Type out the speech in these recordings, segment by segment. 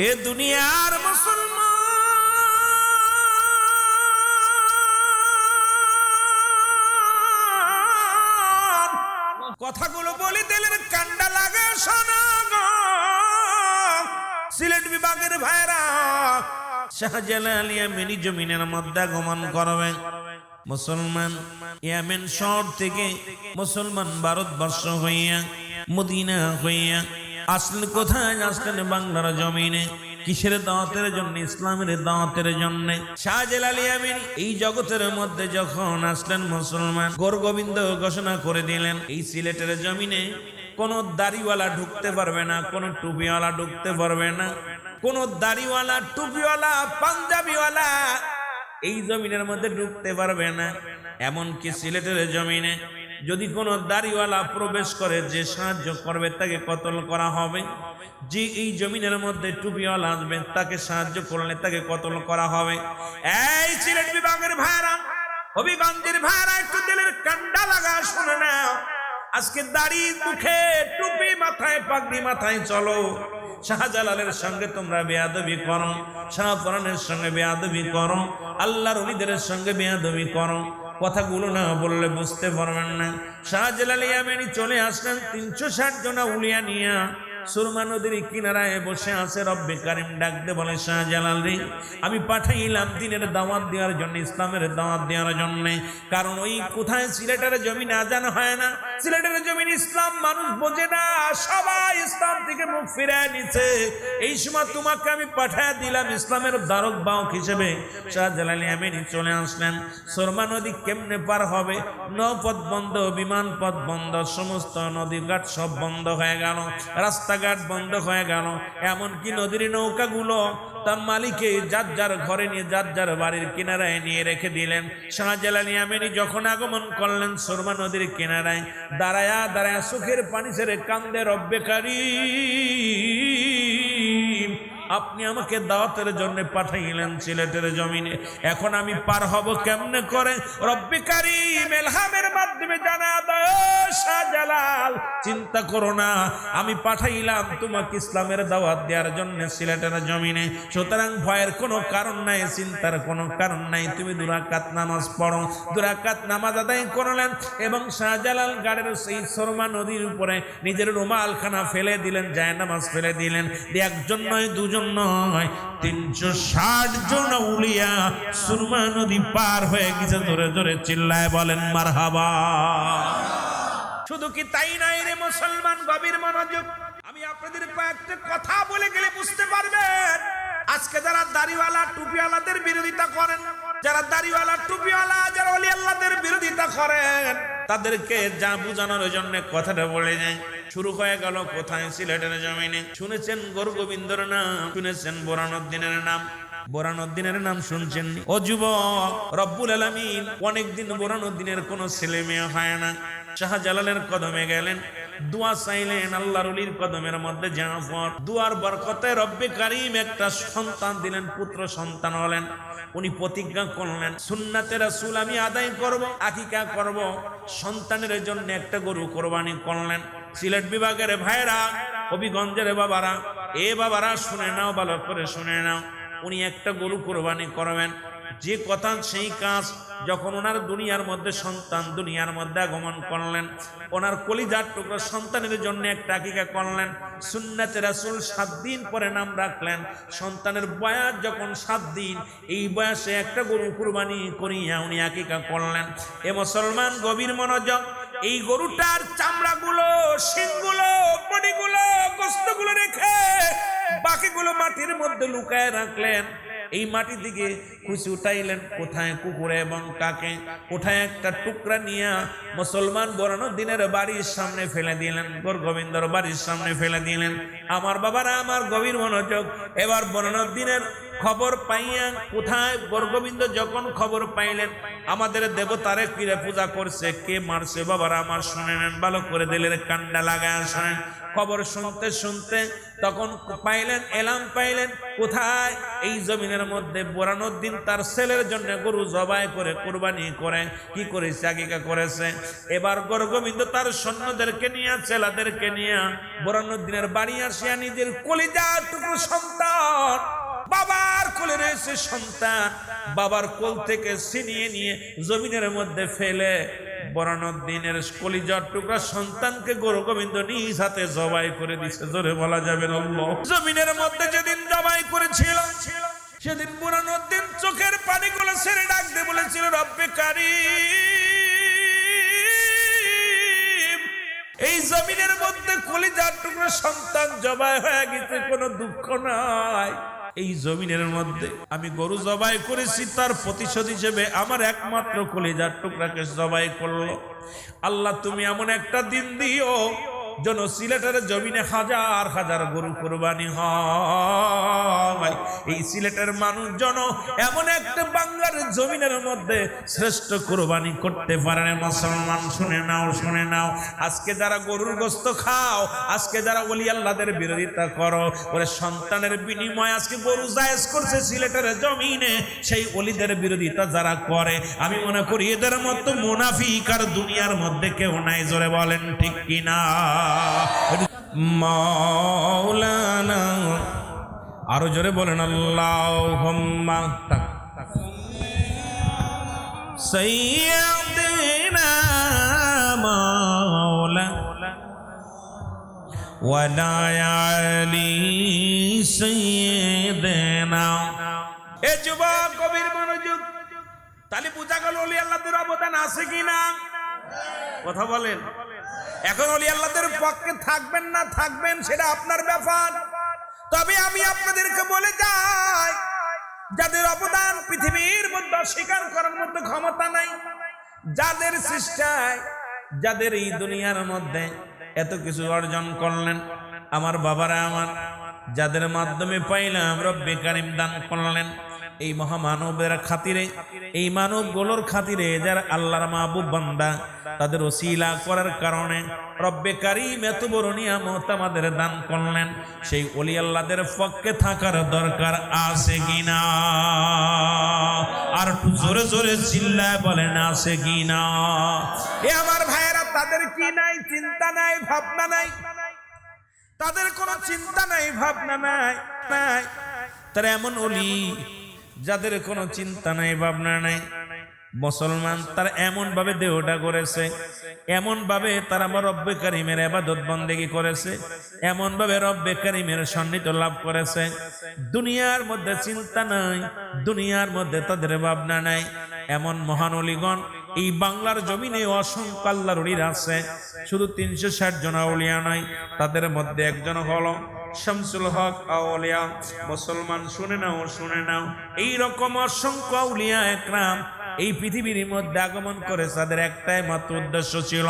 এ দুনিয়ার মুসলমান কথাগুলো বলে দিলেন কান্ডা লাগে শোনা গো। সিলেট বিভাগের ভাইরা শাহজালাল ইয়ামেনি জমিনের মধ্যে আগমন করবে। মুসলমান ইয়ামেন শহর থেকে মুসলমান ভারতবর্ষ হইয়া মদিনা হইয়া আসলেন কোথায়? আসলেন বাংলার জমিনে। কিসের দাওয়াতের জন্য? ইসলামের দাওয়াতের জন্য। শাহজালাল ইয়ামেনি এই জগতের মধ্যে যখন আসলেন মুসলমান, গোরগোবিন্দ ঘোষণা করে দিলেন এই সিলেটের জমিনে কোন দাড়িওয়ালা ঢুকতে পারবে না, কোন টুপিওয়ালা ঢুকতে পারবে না, কোন দাড়িওয়ালা টুপিওয়ালা পাঞ্জাবিওয়ালা এই জমিনের মধ্যে ঢুকতে পারবে না। এমনকি সিলেটের জমিনে যদি কোনো দাড়িওয়ালা প্রবেশ করে, যে সাহায্য করবে তাকে কতল করা হবে। যে এই জমিনের মধ্যে টুপিওয়ালা আসবে তাকে সাহায্য করলে তাকে কতল করা হবে। এই সিলেট বিভাগের ভাইরা, হবিগঞ্জের ভাইরা, একটু দিলের কান্ডা লাগা শুনে নাও। আজকে দাড়ি মুখে টুপি মাথায় পাগড়ি মাথায় চলো, শাহজালালের সঙ্গে তোমরা বেয়াদবি করো, শাহপরানের সঙ্গে বেয়াদবি করো, আল্লাহর ওলিদের সঙ্গে বেয়াদবি করো। কথাগুলো না বললে বুঝতে পারবেন না। শাহজালাল ইয়ামেনি চলে আসলেন 360 জন উলিয়া নিয়া সুরমা নদীর কিনারায় বসে আছে। রব্বে কারিম ডাকতে বলে, শাহজালাল রে, আমি পাঠাইলাম দিনের দাওয়াত দেওয়ার জন্য, ইসলামের দাওয়াত দেওয়ার জন্য। কারণ ওই কোথায় সিলেটের জমিনে আজান হয় না, সিলেটের জমিন ইসলাম মানুষ বোঝে না, সবাই ইসলাম থেকে মুখ ফিরায় নিচ্ছে। এই সময় তোমাকে আমি পাঠায় দিলাম ইসলামের দ্বারক বাহক হিসেবে। শাহজালাল ইয়ামেনি চলে আসলেন। সুরমা নদী কেমনে পার হবে? নৌপথ বন্ধ, বিমান পথ বন্ধ, সমস্ত নদী ঘাট সব বন্ধ হয়ে গেল, রাস্তাঘাট বন্ধ হয়ে গেল। এমনকি নদীর নৌকাগুলো তার মালিকে যার যার ঘরে নিয়ে যার যার বাড়ির কিনারায় নিয়ে রেখে দিলেন। শাহজালাল ইয়ামেনি যখন আগমন করলেন সুরমা নদীর কিনারায়, দাঁড়ায়া দাঁড়ায়া চোখের পানি ছেড়ে কান্দে, রব্বে কারিম, আপনি আমাকে দাওয়াতের জন্য পাঠাইলেন সিলেটের জমিনে, এখন আমি পার হব কেমনে করে? রব্বে কারিম ইলহামের মাধ্যমে জানা দাও, শাহজালাল চিন্তা করো না, আমি পাঠাইলাম তোমাকে ইসলামের দাওয়াত দেওয়ার জন্য সিলেটের জমিনে। সুতরাং ভয়ের কোনো কারণ নাই, চিন্তার কোনো কারণ নাই। তুমি 2 রাকাত নামাজ পড়ো। 2 রাকাত নামাজ আদায় করলেন এবং শাহজালাল গাড়ির সেই সুরমা নদীর উপরে নিজের রুমালখানা ফেলে দিলেন, জায়নামাজ ফেলে দিলেন। একজন নয়, 2 জন নয়, 360 জন উলিয়া সুরমা নদী পার হয়ে গেছে। ধরে ধরে চিল্লায় বলেন মারহাবা। শুধু কি তাই নাই রে মুসলমান, গভীর মনোযোগ। আমি আপনাদের কয়েকটা কথা বলে গেলে বুঝতে পারবেন। আজকে যারা দাড়িওয়ালা টুপিওয়ালাদের বিরোধিতা করেন, যারা দাড়িওয়ালা টুপিওয়ালা যারা ওলি আল্লাহদের বিরোধিতা করেন, তাদেরকে যা বোঝানোর জন্য কথাটা বলে যায়। শুরু হয়ে গেল কোথায়? সিলেটের জমিনে। শুনেছেন গোরগোবিন্দর নাম, শুনেছেন বোরানুদ্দিনের নাম, বোরানুদ্দিনের নাম শুনছেন? ও যুবক, রব্বুল আলামিন অনেকদিন বোরানুদ্দিনের কোনো ছেলে মেয়ে হয় না। শাহজালালের কদমে গেলেন, দোয়া চাইলেন, আল্লাহর ওলির কদমের মধ্যে জাফর। দুয়ার বরকতে রব্বে কারিম একটা সন্তান দিলেন, পুত্র সন্তান হলেন। উনি প্রতিজ্ঞা করলেন, সুন্নাতে রাসূল আমি আদায় করব, আকিকা করব, সন্তানের জন্য একটা গরু কোরবানি করলেন। সিলেট বিভাগের ভাইরা, হবিগঞ্জের বাবারা, এ বাবারা শুনে নাও, ভালো করে শুনে নাও। উনি একটা গরু কোরবানি করবেন, যে কথা সেই কাজ। যখন ওনার দুনিয়ার মধ্যে সন্তান দুনিয়ার মধ্যে আগমন করলেন, ওনার কলিজার টুকরা সন্তানের জন্য একটা আকিকা করলেন। সুন্নাতে রাসূল 7 দিন পরে নাম রাখলেন। সন্তানের বয়স যখন 7 দিন, এই বয়সে একটা গরু কুরবানি করিয়া উনি আকিকা করলেন। এ মুসলমান, গভীর মনোযোগ। এই গরুটার চামড়াগুলো, শিংগুলো, বডিগুলো, গোশতগুলো রেখে বাকিগুলো মাটির মধ্যে লুকায় রাখলেন। এই মাটি থেকে খুশি উঠাইলেন, কোথায়? কুকুরে এবং কাকে উঠায় একটা টুকরা নিয়ে মুসলমান বোরানুদ্দিনের বাড়ির সামনে ফেলে দিলেন, গোরগোবিন্দর বাড়ির সামনে ফেলে দিলেন। আমার বাবারা, আমার গভীর মনোযোগ। এবার বোরানুদ্দিনের খবর পাইয়া কোথায়? গোরগোবিন্দ যখন খবর পাইলেন আমাদের দেবতারে কিরে পূজা করছে, কে মারছে, বাবারা আমার শুনে নেন, ভালো করে দিলের কান্ডা লাগায় শোনেন। খবর শুনতে শুনতে তখন পাইলেন, এলাম পাইলেন কোথায়? এই জমিনের মধ্যে বোরানুদ্দিন তার ছেলের জন্য গরু জবাই করে কুরবানি করে কি করেছে? আকিকা করেছে। এবার গোরগোবিন্দ তার সৈন্যদেরকে নিয়ে, ছেলেদেরকে নিয়ে বোরানুদ্দিনের বাড়ি আসিয়া নিজের কলিজার টুকরো সন্তান লাগছে সন্তান বাবার কোল থেকে ছিনিয়ে নিয়ে জমিনের মধ্যে ফেলে বরানউদ্দিনের কলিজার টুকরা সন্তানকে গরু গোবিন্দ নিজ হাতে জবাই করে দিছে। জোরে বলা যাবে না আল্লাহ। জমিনের মধ্যে যেদিন জবাই করেছিল সেদিন বরানউদ্দিন চোখের পানিগুলো ছেড়ে ডাক দিয়ে বলেছিল, রব্বে কারীম, এই জমিনের মধ্যে কলিজার টুকরা সন্তান জবাই হয়ে গেছে, কোনো দুঃখ নাই। এই জমিনের মধ্যে আমি গরু জবাই করেছি, তার প্রতিশোধ হিসেবে আমার একমাত্র কলিজার টুকরাকে জবাই করলো। আল্লাহ তুমি এমন একটা দিন দিও যেন সিলেটের জমিনে হাজার হাজার গরু কুরবানি হয়। এই সিলেটের মানুষ যেন এমন একটা বাংলার জমিনের মধ্যে শ্রেষ্ঠ কুরবানি করতে পারে। মুসলমান শুনে নাও, শুনে নাও, আজকে যারা গরুর গোশত খাও, আজকে যারা ওলি আল্লাহদের বিরোধিতা করো, ওরে সন্তানের বিনিময়ে আজকে গরু জায়েজ করছে সিলেটের জমিনে, সেই ওলিদের বিরোধিতা যারা করে, আমি মনে করি এদের মতো মুনাফিক আর দুনিয়ার মধ্যে কেউ নাই। জোরে বলেন ঠিক কিনা? মাওলানা, আরো জোরে বলেন আল্লাহুম্মা সাইয়্যিদিনা মাওলা ওয়ালা আলি সাইয়্যিদিনা। এ যুবক কবির মনোযোগ, তাহলে বুঝা গেল ওলি আল্লাহদের অবদান আছে কিনা? কথা বলেন। এখন ওলি আল্লাহদের পক্ষে থাকবেন না থাকবেন সেটা আপনার ব্যাপার। তবে আমি আপনাদেরকে বলে যাই, যাদের অবদান পৃথিবীর মধ্যে অস্বীকার করার মধ্যে ক্ষমতা নাই, যাদের সৃষ্টায়, যাদের এই দুনিয়ার মধ্যে এত কিছু অর্জন করলেন, আমার বাবারা আমার, যাদের মাধ্যমে পাইলাম রব্বে কারীম দান করলেন, এই মহামানবের খাতিরে, এই মানবগুলোর খাতিরে যারা আল্লাহর মাহবুব বান্দা, তাদের ওসিলা করার কারণে রব্বে কারীম এত বড় নিয়ামত আমাদের দান করলেন। সেই ওলি আল্লাহদের পক্ষে থাকার দরকার আছে কিনা? আর একটু জোরে জোরে চিল্লায় বলেন আছে কিনা? এ আমার ভাইয়েরা, তাদের কি নাই? চিন্তা নাই, ভাবনা নাই, তাদের কোনো চিন্তা নাই, ভাবনা নাই। তারা এমন ওলি যাদের কোনো চিন্তা নাই, ভাবনা নাই। মুসলমান তারা এমন ভাবে দেহটা করেছে, এমন ভাবে তারা রব্বে কারীমের ইবাদত বন্দেগী করেছে, এমন ভাবে রব্বে কারীমের সান্নিধ্য লাভ করেছে। দুনিয়ার মধ্যে চিন্তা নাই, দুনিয়ার মধ্যে তাদের ভাবনা নাই। এমন মহান ওলিগণ এই বাংলার জমিনে অসংখ্য আল্লাহর ওলি আছে। শুধু 360 জন আউলিয়া নাই, তাদের মধ্যে একজন হলো শামসুল হক আউলিয়া। মুসলমান শুনে নাও, শুনে নাও, এই রকম অসংখ্য আউলিয়া একরাম এই পৃথিবীর মধ্যে আগমন করে। তাদের একটাই মাত্র উদ্দেশ্য ছিল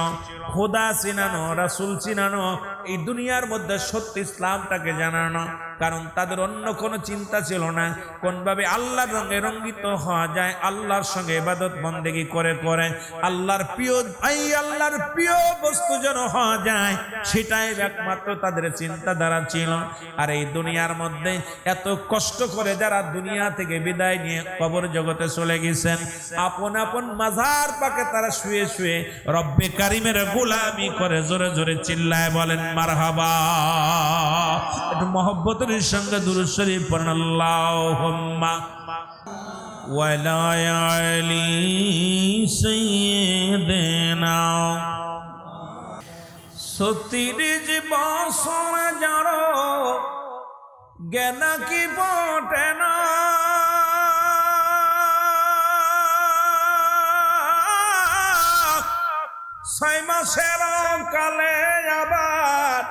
খোদা চিনানো, রাসূল চিনানো, এই দুনিয়ার মধ্যে সত্য ইসলামটাকে জানানো। কারণ তাদের অন্য কোনো চিন্তা ছিল না কোনভাবে আল্লাহর রঙে রঙ্গিত হওয়া যায়, আল্লাহর সঙ্গে ইবাদত বন্দেগী করে করে আল্লাহর প্রিয় বস্তু যেন হওয়া যায়, সেটাই একমাত্র তাদের চিন্তাধারা ছিল। আর এই দুনিয়ার মধ্যে এত কষ্ট করে যারা দুনিয়া থেকে বিদায় নিয়ে কবর জগতে চলে গেছেন, আপন আপন মাজার পাকে তারা শুয়ে শুয়ে রব্বে কারীমের গোলামি করে। জোরে জোরে চিল্লায় বলেন মারহাবা। একটু মহব্বতের সঙ্গে দুরূদ শরীফ পড়েন আল্লাহুম্মা ওয়ালা আলি সাইয়্যিদিনা। 30 বছর যার জ্ঞান কি বটে না, 6 মাসের কালে আবার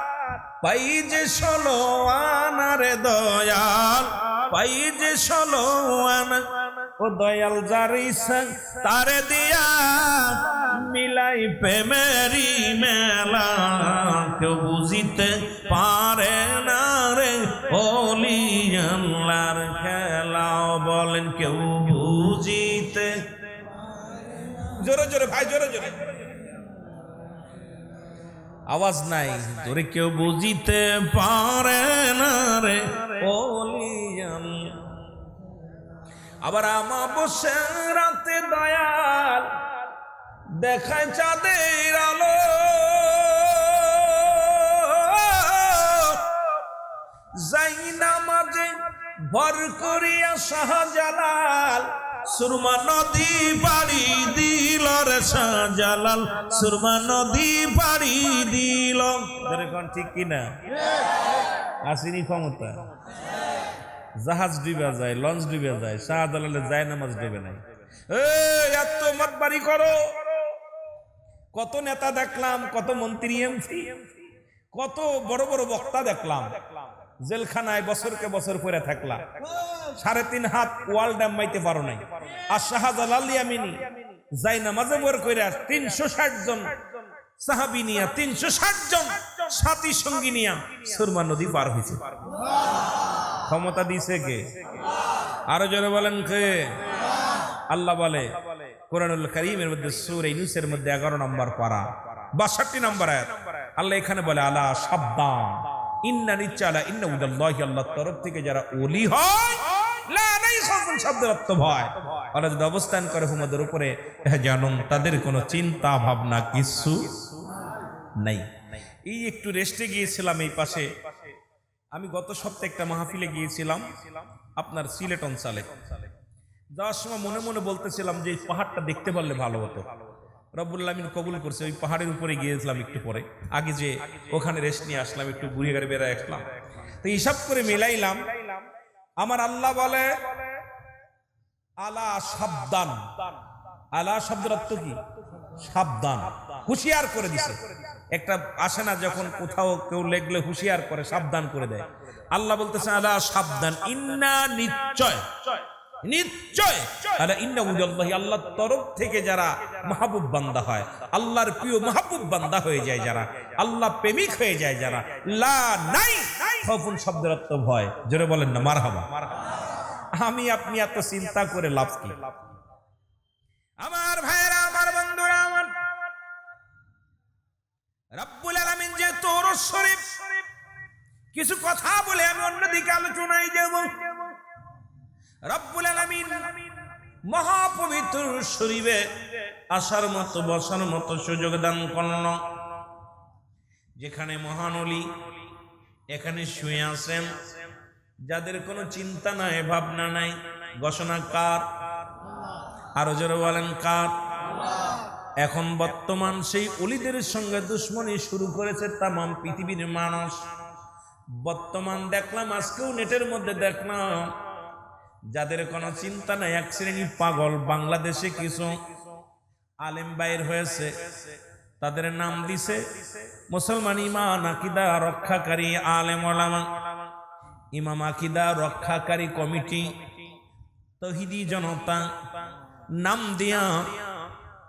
পাই যে 16 আনারে দয়াল, পাই যে 16 আনা। ও দয়াল জারি সং তারে দিয়া মিলাই প্রেমেরি মেলা, কেউ বুঝিতে পারে না রে ওলি আল্লাহর খেলা। বলেন কেউ বুঝিতে, জোরে জোরে ভাই, জোরে জোরে আওয়াজ নাই, তোরে কেউ বুঝিতে পারে না রে ওলি আল্লাহ। আবার আমাবস্যার রাতে দয়াল দেখায় চাঁদের আলো, যাই নামাজে ভর করিয়া শাহজালাল সুরমা নদী পাড়ি দিল রে শাহজালাল সুরমা নদী পাড়ি দিল। এখন ঠিক কিনা? আসেনি ক্ষমতা? জাহাজ ডুবে যায়, লঞ্চ ডুবে যায়, শাহজালালের যায় নামাজ ডুবে নাই। এত মাতবাড়ি করো। কত নেতা দেখলাম, কত মন্ত্রী এমপি, কত বড় বড় বক্তা দেখলাম, জেলখানায় বছরকে বছর পরে থাকলাম, 3.5 হাত ওয়াল ড্যাম মাইতে পারো নাই। আর শাহজালাল ইয়ামিনী যাই নামাজে বর কইরা 360 জন সাহাবী নিয়া 360 জন সাথী সঙ্গী নিয়া সুরমা নদী পার হয়েছে। ক্ষমতা দিছে কে? আরো জোরে বলেন কে? আল্লাহ বলে কোরআনুল কারীমের মধ্যে সূরা ইউনূসের মধ্যে 11 নম্বর পারা 62 নম্বর আয়াত, আল্লাহ এখানে বলে আলা সাবধান ইন্না নিচালা ইন্না উদাল্লাহি, আল্লাহর তরফ থেকে যারা ওলি হয় লা নাইখাফুন শব্দের অর্থ ভয়, ওরা যদি অবস্থান করে হুমদের উপরে জানুন তাদের কোনো চিন্তা ভাবনা কিছু নাই। এই একটু রেস্টে গিয়েছিলাম এই পাশে। আমি গত সপ্তাহে একটা মাহফিলে গিয়েছিলাম আপনার সিলেট অঞ্চলে। যাওয়ার সময় মনে মনে বলতেছিলাম যে এই পাহাড়টা দেখতে পারলে ভালো হতো। রব্বুল আলামিন কবুল করছে। ওই পাহাড়ের উপরে গিয়েছিলাম একটু পরে, আগে যে ওখানে রেস্ট নিয়ে আসলাম, একটু ঘুরে ঘুরে বেড়ায় আসলাম। তো হিসাব করে মিলাইলাম, আমার আল্লাহ বলে আলা সাবধান। আলা শব্দের অর্থ কি? সাবধান, হুঁশিয়ার করে দিছে। একটা আসে না যখন কোথাও কেউ লেগলে হুঁশিয়ার করে, সাবধান করে দেয়। আল্লাহ বলতেছে আলা সাবধান, ইন্না নিশ্চয়, নিশ্চয় আলা ইন্না উদাল্লাহি, আল্লাহর তরফ থেকে যারা মাহবুব বান্দা হয়, আল্লাহর প্রিয় মাহবুব বান্দা হয়ে যায় যারা, আল্লাহ প্রেমিক হয়ে যায় যারা, লা নাই খাউফুন শব্দের অর্থ ভয়। জোরে বলেন না মারহাবা। আমি আপনি এত চিন্তা করে লাভ কি? আমার ভাইরা, আমার বন্ধুরা, আমার রব্বুল আলামিন যে তোর শরীফ কিছু কথা বলে আমি অন্যদিকে আলোচনায় যাব। রব্বুল আলামিন মহাপবিত্র শরীফে আসার মতো বসার মতো সুযোগ দান করল। যেখানে মহান ওলি এখানে শুয়ে আছেন, যাদের কোনো চিন্তা নাই, ভাবনা নাই। ঘোষণা কার? আরো জোরে বলেন কার? এখন বর্তমান সেই ওলিদের সঙ্গে দুশ্মনী শুরু করেছে তামাম পৃথিবীর মানুষ। বর্তমান দেখলাম, আজকেও নেটের মধ্যে দেখলাম, যাদের কোনো চিন্তা নাই, এক শ্রেণী পাগল বাংলাদেশে কিছু আলেম বাইর হয়েছে, তাদের নাম দিছে মুসলমান ইমান আকীদা রক্ষাকারী আলেম ওলামা, ইমাম আকীদা রক্ষাকারী কমিটি, তৌহিদি জনতা নাম দিয়া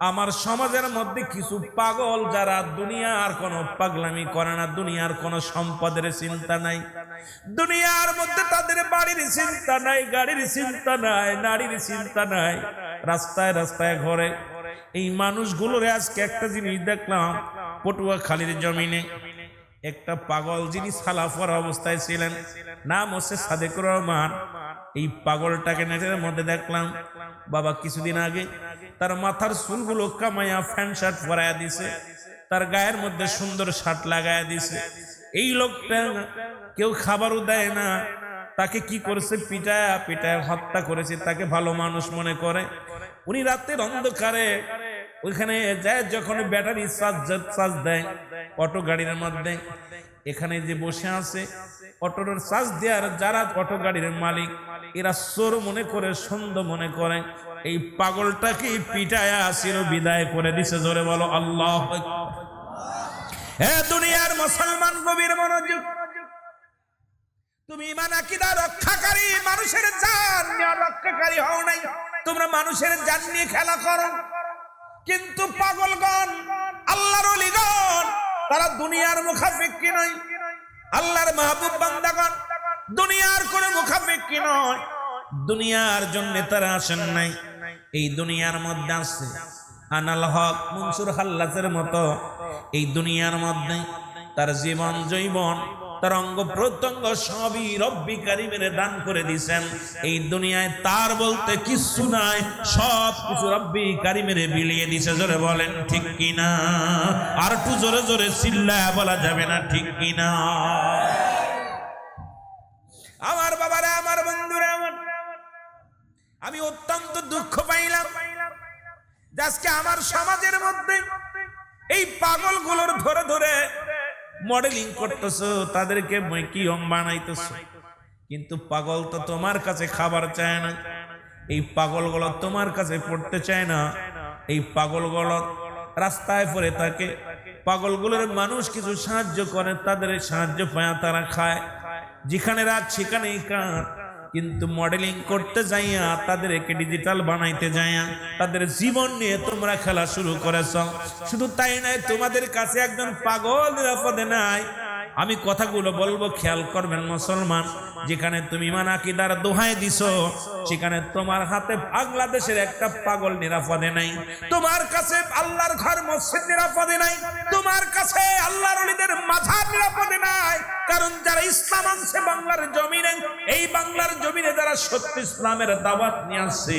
আমার সমাজের মধ্যে কিছু পাগল যারা দুনিয়ার কোনো পাগলামি করে না, দুনিয়ার কোনো সম্পদের চিন্তা নাই, দুনিয়ার মধ্যে তাদের বাড়ির চিন্তা নাই, গাড়ির চিন্তা নাই, নারীর চিন্তা নাই, রাস্তায় রাস্তায় ঘরে। এই মানুষগুলোর আজকে একটা জিনিস দেখলাম, পটুয়াখালীর জমিনে একটা পাগল যিনি সালাফর অবস্থায় ছিলেন, নাম হচ্ছে সাদেকুর রহমান। এই পাগলটাকে নেটের মধ্যে দেখলাম, বাবা কিছুদিন আগে তার মাথার চুলগুলো কামাইয়া প্যান্ট শার্ট পরাইয়া দিছে, তার গায়ের মধ্যে সুন্দর শার্ট লাগাইয়া দিছে। এই লোকটা কেউ খাবারও দেয় না, তাকে কি করেছে? পিটায়া পিটায়া হত্যা করেছে। তাকে ভালো মানুষ মনে করে। উনি রাতের অন্ধকারে ওইখানে যায়, যখন ব্যাটারি চার্জ দেয় অটো গাড়ির মধ্যে, এখানে যে বসে আছে অটোর চার্জ দেওয়ার যারা অটো গাড়ির মালিক, এরা চোর মনে করে, সন্দেহ মনে করে। এই পাগলটাকে পিটায়া আসির বিদায় করে দিছে। জোরে বলো আল্লাহ। হে দুনিয়ার মুসলমান, গভীর মনোযোগ। তুমি ঈমান আকীদা রক্ষাকারী, মানুষের জান রক্ষাকারী হও নাই, তোমরা মানুষের জান নিয়ে খেলা করো। কিন্তু পাগলগণ, আল্লাহর ওলিগণ, তারা দুনিয়ার মুখাপেক্ষী নয়। আল্লাহর মাহবুব বান্দাগণ দুনিয়ার কোনো মুখাপেক্ষী নয়, দুনিয়ার জন্য তারা আসেন নাই। এই দুনিয়ার মধ্যে আছে আনাল হক মনসুর হাল্লাসের মতো, এই দুনিয়ার মধ্যে তার জীবন জৈবন, তার অঙ্গ প্রত্যঙ্গ সবই রব্বি কারীমের দান করে দিয়েছেন। এই দুনিয়ায় তার বলতে কিছু নাই, সব কিছু রব্বি কারীমের বিলিয়ে দিয়েছে। জোরে বলেন ঠিক কিনা? আর একটু জোরে জোরে চিল্লায়া বলা যাবে না ঠিক কিনা? আমার বাবারা, আমার বন্ধু, আমি অত্যন্ত দুঃখ পাইলাম যে আজকে আমার সমাজের মধ্যে এই পাগলগুলোর ধরে ধরে মডেলিং করতেছো, তাদেরকে মেকিয়ম বানাইতেছো, কিন্তু পাগল তো তোমার কাছে খাবার চায় না, এই পাগলগুলো তোমার কাছে পড়তে চায় না, এই পাগলগুলো রাস্তায় পড়ে থাকে, পাগলগুলোর মানুষ কিছু সাহায্য করে, তাদের সাহায্য পায়, তারা খায়, যেখানে রাত সেখানেই কাঠ। কিন্তু মডেলিং করতে যাইয়া, তাদেরকে ডিজিটাল বানাইতে যাইয়া, তাদের জীবন নিয়ে তোমরা খেলা শুরু করেছ। শুধু তাই নয়, তোমাদের কাছে একজন পাগল নিরাপদে নাই। আমি কথাগুলো বলবো, খেয়াল করবেন মুসলমান। যেখানে তুমি ইমান আকীদার দোহাই দিছো, সেখানে তোমার হাতে বাংলাদেশের একটা পাগল নিরাপদে নাই। তোমার কাছে আল্লাহর ঘর মসজিদ নিরাপদে নাই, তোমার কাছে আল্লাহর ওলিদের মাজার নিরাপদে নাই। কারণ যারা ইসলাম আনছে বাংলার জমিনে, এই বাংলার জমিনে যারা সত্য ইসলামের দাওয়াত নিয়ে আসছে,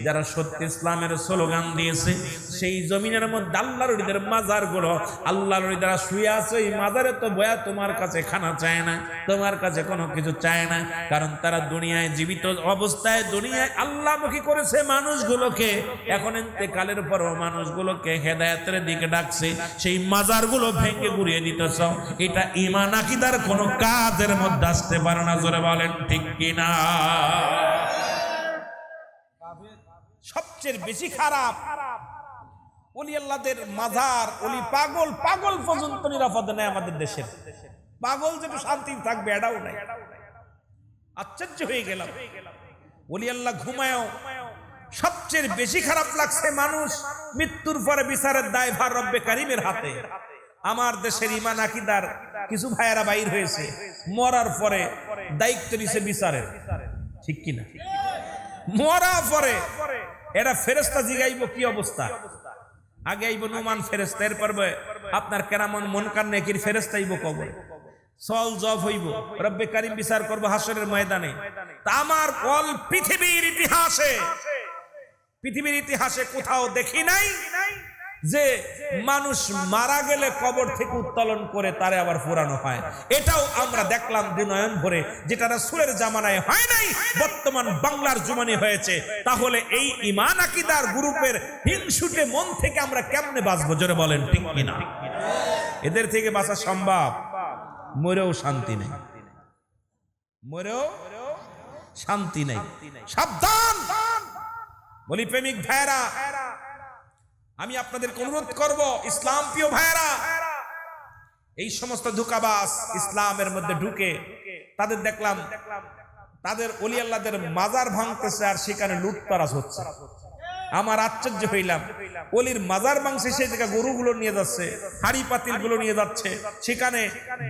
যারা সত্য ইসলামের স্লোগান দিয়েছে, সেই জমিনের মধ্যে আল্লাহর ওলিদের মাজারগুলো, আল্লাহর ওলি যারা শুয়ে আছে, এই মাজারে তো বয়া তোমার কাছে খানা চায় না, তোমার কাছে কোনো কিছু চায় না। কারণ তারা দুনিয়ায় জীবিত অবস্থায় দুনিয়ায় আল্লাহমুখী করেছে মানুষগুলোকে, এখন ইন্তেকালের পরও মানুষগুলোকে হেদায়েতের দিকে ডাকছে। সেই মাজারগুলো ভেঙে গুড়িয়ে দিতেছ, এটা ঈমান আকীদার কোনো কাজের মধ্যে আসতে পারে না। জোরে বলেন ঠিক কিনা? সবচেয়ে বেশি খারাপ ওলি আল্লাহদের মাজার, ওলি পাগল, পাগল পর্যন্ত নিরাপদ নেই আমাদের দেশের। পাগল যেটা শান্তি থাকবে এটাও নাই। আশ্চর্য হয়ে গেলাম, ওলি আল্লাহ ঘুমায়ও। সবচেয়ে বেশি খারাপ লাগছে, মানুষ মৃত্যুর পরে বিচারের দায়ভার রব্বে কারিমের হাতে। আমার দেশের ঈমান আকীদার কিছু ভাইয়েরা বাইর হয়েছে, মরার পরে দায়িত্ব নিছে বিচারের, ঠিক কিনা? মরা পরে এরা ফেরেশতা জিগাইব কি অবস্থা। আগে আইব নুমান ফেরেশতা, এরপর আপনার কেরামন মুনকার নেকির ফেরেশতা আইব কবরে, সল জব হইব, রব্বে কারিম বিচার করব হাসরের ময়দানে। তা আমার অল পৃথিবীর ইতিহাসে কোথাও দেখি নাই যে মানুষ মারা গেলে কবর থেকে উত্তোলন করে তারে আবার পুরানো হয়। এটাও আমরা দেখলাম দুনয়ন ভরে, যেটা রাসূলের জামানায় হয় নাই, বর্তমান বাংলার জমানে হয়েছে। তাহলে এই ঈমান আকীদার গ্রুপের হিংসুটে মন থেকে আমরা কেমনে বাঁচবো? জোরে বলেন ঠিক কিনা? এদের থেকে বাঁচা সম্ভব? মরেও শান্তি নেই, মরেও শান্তি নেই। সাবধান বলি প্রেমিক ভাইরা, আমি আপনাদের অনুরোধ করব, ইসলাম প্রিয় ভাইরা, এই সমস্ত ধোঁকাবাজ ইসলামের মধ্যে ঢুকে তাদের দেখলাম, তাদের ওলি আল্লাহদের মাজার ভাঙতেছে আর সেখানে লুটতরাজ হচ্ছে। আমার আশ্চর্য হইলাম, ওলির মাজার ভাঙছে, সেই জায়গায় গরুগুলো নিয়ে যাচ্ছে, হাড়ি পাতিল গুলো নিয়ে যাচ্ছে, সেখানে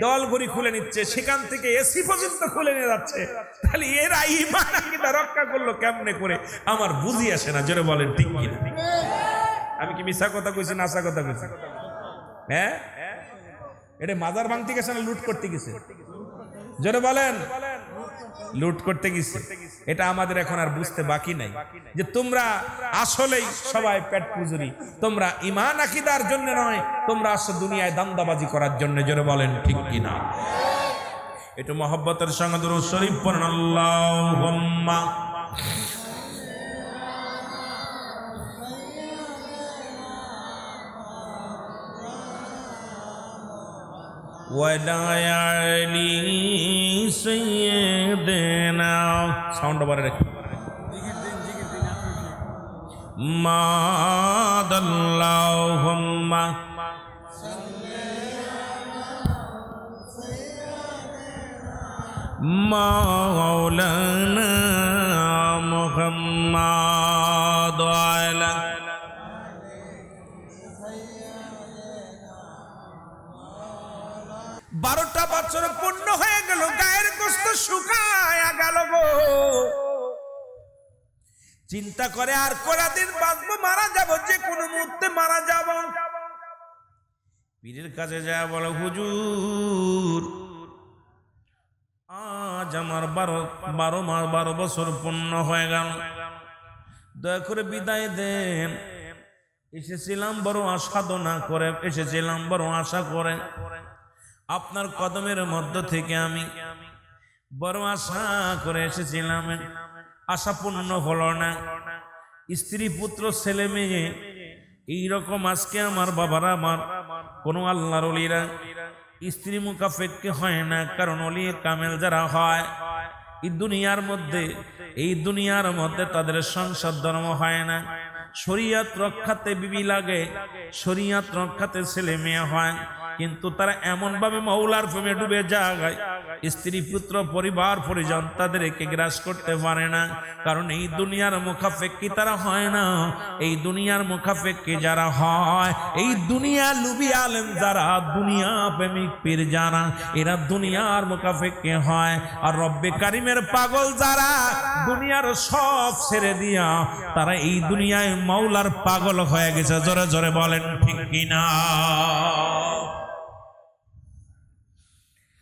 দল ঘড়ি খুলে নিচ্ছে, সেখান থেকে এসি পর্যন্ত খুলে নিয়ে যাচ্ছে। তাহলে এরা ঈমান আকীদা রক্ষা করলো কেমনে করে? আমার বুঝি আসে না। জোরে বলেন ঠিক কিনা? আমি কি মিথ্যা কথা কইছি না আশা কথা কইছি? হ্যাঁ, এটা মাজার ভাঙতে গেছে না লুট করতে গেছে? জোরে বলেন। লুট করতে গেছে। এটা আমাদের এখন আর বুঝতে বাকি নাই যে তোমরা আসলেই সবাই পেট পুজুরি, তোমরা ঈমান আকীদার জন্য নয়, তোমরা আসলে দুনিয়ায় দান্দাবাজি করার জন্য। জোরে বলেন ঠিক কিনা? একটু মহব্বতের সঙ্গে দুরূদ শরীফ পড়ুন। আল্লাহুম্মা ওয়ালায়ালি সাইয়্যিদিনা, সাউন্ড বাড়ে রেখে, মাদাল্লাহুম্মা মাওলানা মুহাম্মাদ আলা 12টা বছর পূর্ণ হয়ে গেল, গায়ের গোশত শুকায়া গেল গো। চিন্তা করে আর কয়টা দিন বাঁচবো, মারা যাব, যে কোনো মুহূর্তে মারা যাব। পীরের কাছে যায়, বলো হুজুর আজ আমার 12 বছর পূর্ণ হয়ে গেল, দয়া করে বিদায় দেন। এসেছিলাম বড় সাধনা করে, এসেছিলাম বড় আশা করে, আপনার কদমের মধ্য থেকে আমি বড় আশা করে এসেছিলাম। আশা পূর্ণ হলো না, স্ত্রী পুত্র ছেলে মেয়ে এইরকম। আজকে আমার বাবারা, আমার কোন আল্লাহর ওলিরা স্ত্রী মুখাপেক্ষী হয় না, কারণ ওলি কামেল যারা হয় এই দুনিয়ার মধ্যে তাদের সংসার ধর্ম হয় না। শরীয়ত রক্ষাতে বিবি লাগে, শরীয়ত রক্ষাতে ছেলে মেয়ে হয়, কিন্তু তারা এমন ভাবে মৌলার প্রেমে ডুবে যায়, স্ত্রী পুত্র পরিবার পরিজন তাদেরকে গ্রাস করতে পারে না, কারণ এই দুনিয়ার মুখাপেক্ষী তারা হয় না। এই দুনিয়ার মুখাপেক্ষী যারা হয়, এই দুনিয়া লুবি আলেম যারা, দুনিয়া প্রেমিক পীর যারা, এরা দুনিয়ার মুখাপেক্ষী হয়। আর রব্বে কারিমের পাগল যারা, দুনিয়ার সব ছেড়ে দিয়া তারা এই দুনিয়ায় মৌলার পাগল হয়ে গেছে। জোরে জোরে বলেন ঠিক কিনা?